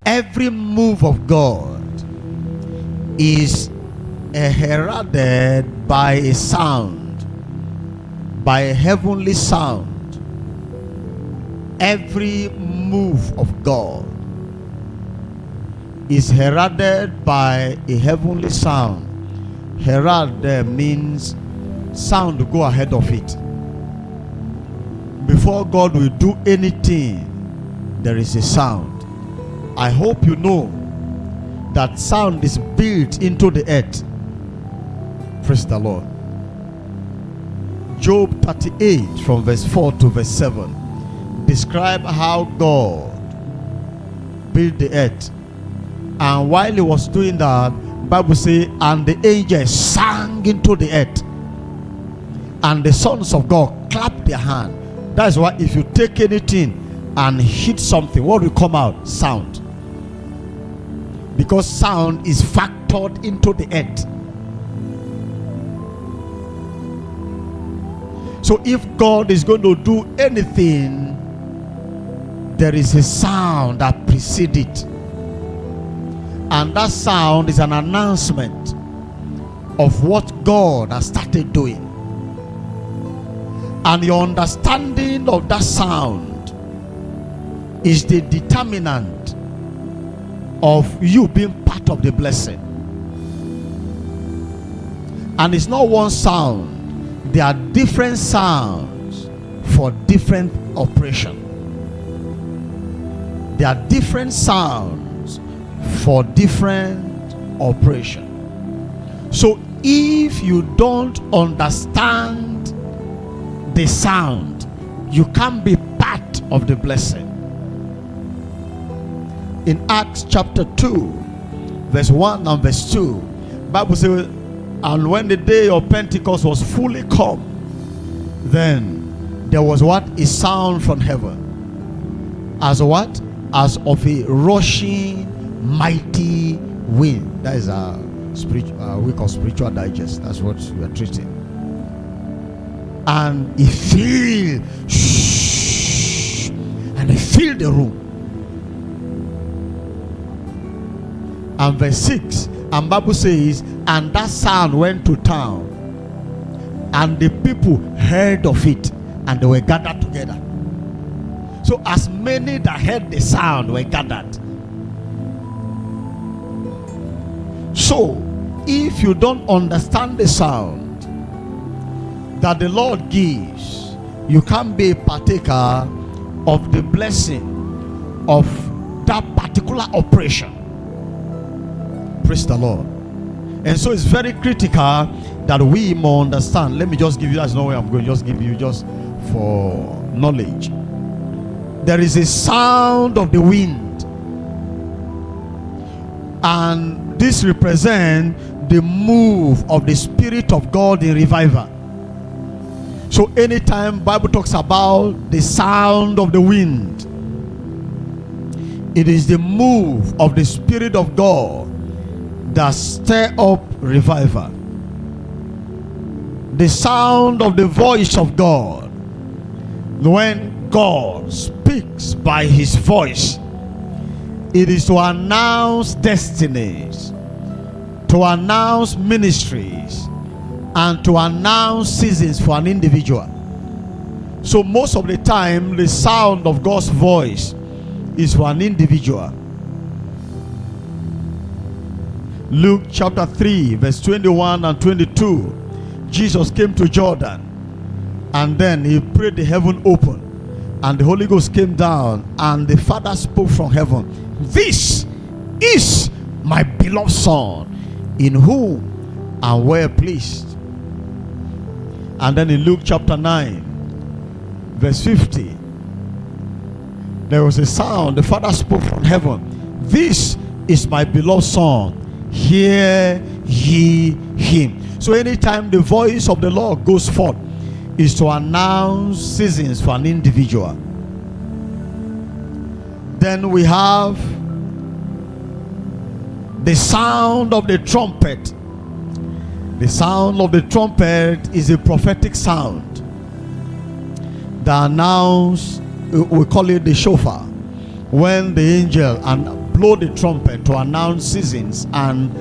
Every move of God is heralded by a sound, by a heavenly sound. Every move of God is heralded by a heavenly sound. Herald means sound to go ahead of it. Before God will do anything, there is a sound. I hope you know that sound is built into the earth. Praise the Lord. Job 38 from verse 4 to verse 7 describe how God built the earth. And while he was doing that, Bible says, and the angels sang into the earth, and the sons of God clapped their hand. That's why if you take anything and hit something, what will come out? Sound. Because sound is factored into the earth. So if God is going to do anything, there is a sound that precedes it. And that sound is an announcement of what God has started doing. And your understanding of that sound is the determinant of you being part of the blessing. And it's not one sound. There are different sounds for different operation. There are different sounds for different operation. So if you don't understand the sound, you can't be part of the blessing. In Acts chapter 2 verse 1 and verse 2, Bible says, and when the day of Pentecost was fully come, then there was what? A sound from heaven, as what? As of a rushing mighty wind. That is a spiritual week of spiritual digest. That's what we are treating. And it filled, and it filled the room. And verse 6, and Bible says, and that sound went to town, and the people heard of it, and they were gathered together. So as many that heard the sound were gathered. So if you don't understand the sound that the Lord gives, you can't be a partaker of the blessing of that particular operation. Praise the Lord. And so it's very critical that we more understand. Let me just give you, that's not where I'm going, just give you just for knowledge. There is a sound of the wind, and this represents the move of the Spirit of God in revival. So anytime Bible talks about the sound of the wind, it is the move of the Spirit of God that stir up revival. The sound of the voice of God, when God speaks by his voice, it is to announce destinies, to announce ministries, and to announce seasons for an individual. So most of the time, the sound of God's voice is for an individual. Luke chapter 3 verse 21 and 22, Jesus came to Jordan, and then he prayed the heaven open, and the Holy Ghost came down, and the Father spoke from heaven, "This is my beloved Son, in whom I am well pleased." And then in Luke chapter 9 verse 50, there was a sound, the Father spoke from heaven, "This is my beloved Son, hear ye him." So anytime the voice of the Lord goes forth, is to announce seasons for an individual. Then we have the sound of the trumpet. The sound of the trumpet is a prophetic sound that announce, we call it the shofar, when the angel, and blow the trumpet to announce seasons and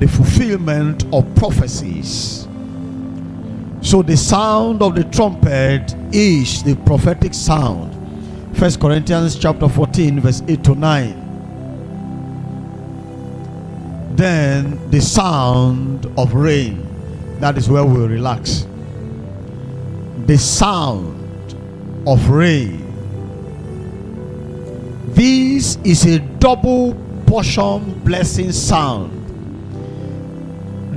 the fulfillment of prophecies. So the sound of the trumpet is the prophetic sound. 1 Corinthians chapter 14 verse 8 to 9. Then the sound of rain. That is where we'll relax. The sound of rain. This is a double portion blessing sound.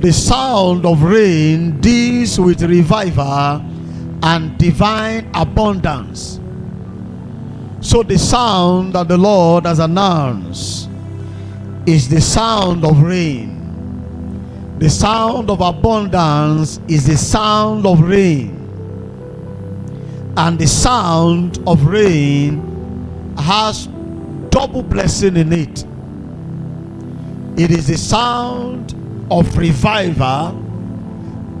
The sound of rain deals with revival and divine abundance. So the sound that the Lord has announced is the sound of rain. The sound of abundance is the sound of rain. And the sound of rain has double blessing in it. It is the sound of revival,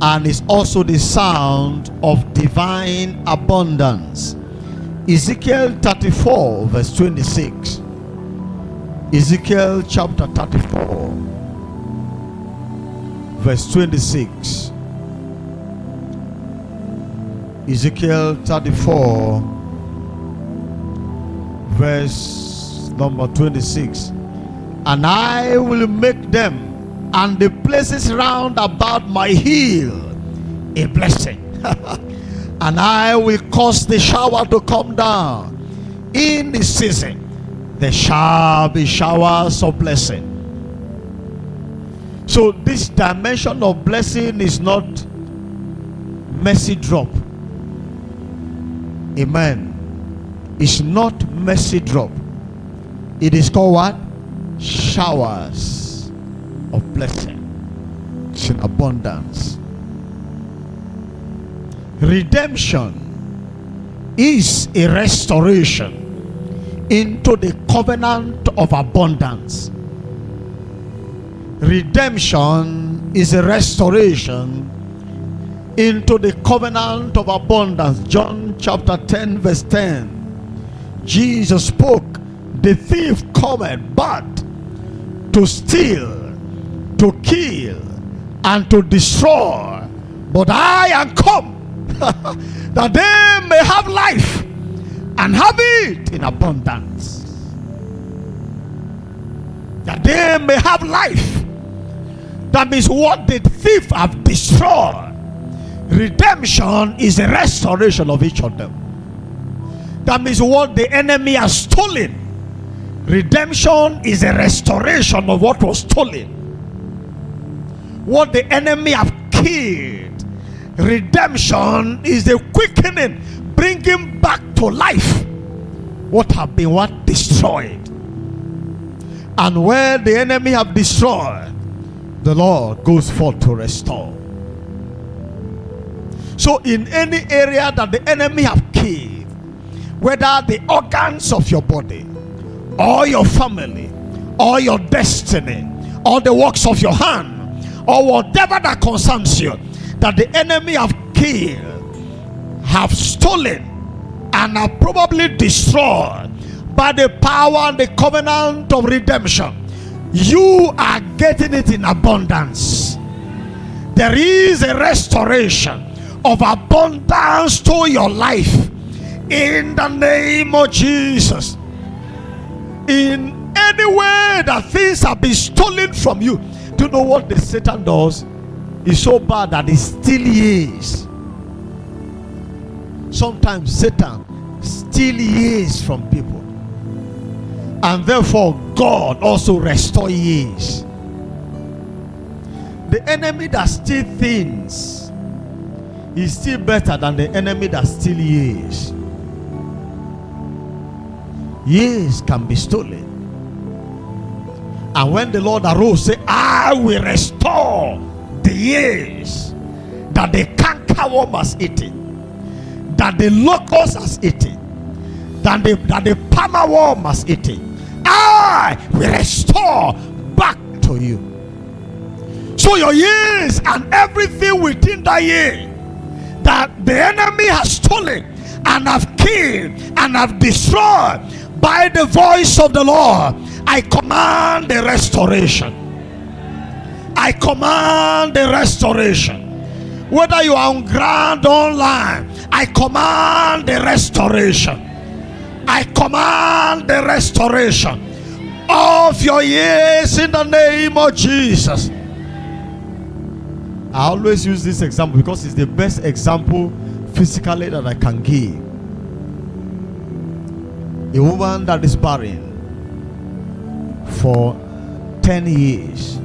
and it's also the sound of divine abundance. Ezekiel 34 verse 26. Ezekiel chapter 34 verse 26. Ezekiel 34 verse number 26. And I will make them and the places round about my hill a blessing. And I will cause the shower to come down in the season. There shall be showers of blessing. So this dimension of blessing is not mercy drop. Amen. It's not mercy drop. It is called what? Showers of blessing. It's in abundance. Redemption is a restoration into the covenant of abundance. Redemption is a restoration into the covenant of abundance. John chapter 10 verse 10. Jesus spoke, the thief cometh but to steal, to kill, and to destroy. But I am come that they may have life and have it in abundance. That they may have life. That means what the thief have destroyed, redemption is a restoration of each of them. That means what the enemy has stolen, redemption is a restoration of what was stolen. What the enemy have killed, redemption is the quickening, bringing back to life what have been what destroyed. And where the enemy have destroyed, the Lord goes forth to restore. So in any area that the enemy have killed, whether the organs of your body or your family or your destiny or the works of your hand or whatever that concerns you, that the enemy have killed, have stolen, and have probably destroyed, by the power and the covenant of redemption, you are getting it in abundance. There is a restoration of abundance to your life in the name of Jesus. In any way that things have been stolen from you, do you know what the Satan does? It's so bad that it still is. Sometimes Satan still is from people, and therefore God also restores years. The enemy that steals things is still better than the enemy that steals years. Years can be stolen, and when the Lord arose, say, I will restore the years that the cankerworm has eaten, that the locust has eaten, that the palmer worm has eaten. I will restore back to you. So your years and everything within that year that the enemy has stolen and have killed and have destroyed, by the voice of the Lord, I command the restoration. I command the restoration. Whether you are on ground or online, I command the restoration. I command the restoration of your years in the name of Jesus. I always use this example because it's the best example physically that I can give. A woman that is barren for 10 years,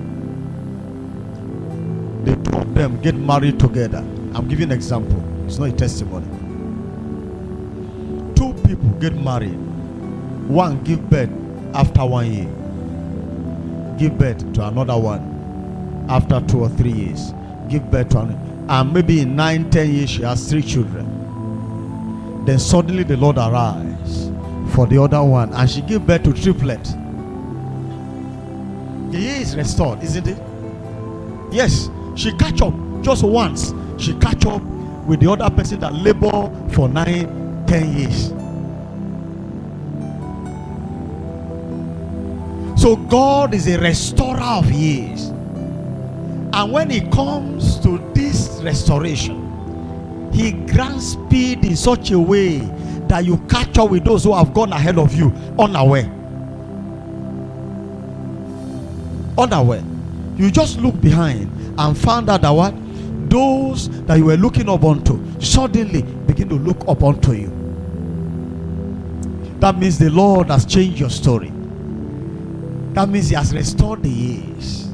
the two of them get married together. I'm giving an example, it's not a testimony. Two people get married, one give birth after 1 year, give birth to another one after 2 or 3 years, give birth to another, and maybe in 9-10 years she has 3 children. Then suddenly the Lord arise for the other one, and she gave birth to triplets. The year is restored, isn't it? Yes, she catch up just once. She catch up with the other person that labor for 9-10 years. So God is a restorer of years, and when it comes to this restoration, He grants speed in such a way that you catch up with those who have gone ahead of you unaware. Unaware. You just look behind and found out that what? Those that you were looking up onto suddenly begin to look up onto you. That means the Lord has changed your story. That means He has restored the years.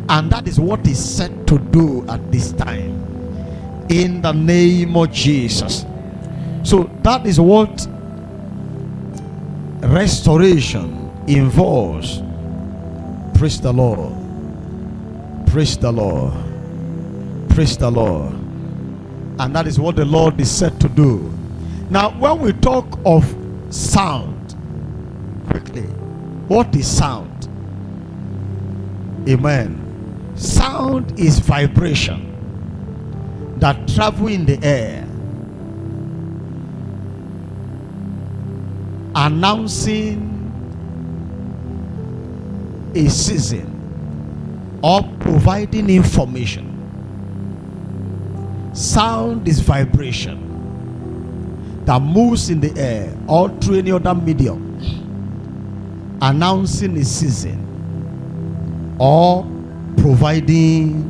And that is what He's set to do at this time, in the name of Jesus. So that is what restoration involves. Praise the Lord. Praise the Lord. Praise the Lord. And that is what the Lord is set to do. Now, when we talk of sound, quickly, what is sound? Amen. Sound is vibration that travel in the air, announcing a season or providing information. Sound is vibration that moves in the air or through any other medium, announcing a season or providing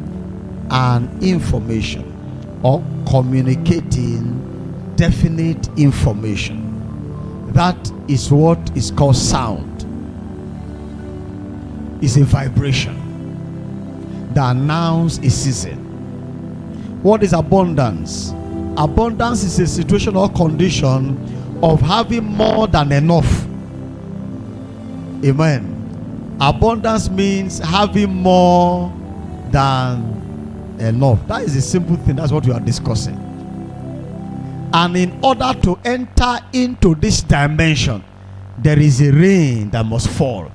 an information or communicating definite information. That is what is called sound. It's a vibration that announces a season. What is abundance? Abundance is a situation or condition of having more than enough. Amen. Abundance means having more than enough. That is a simple thing. That's what we are discussing. And in order to enter into this dimension, there is a rain that must fall.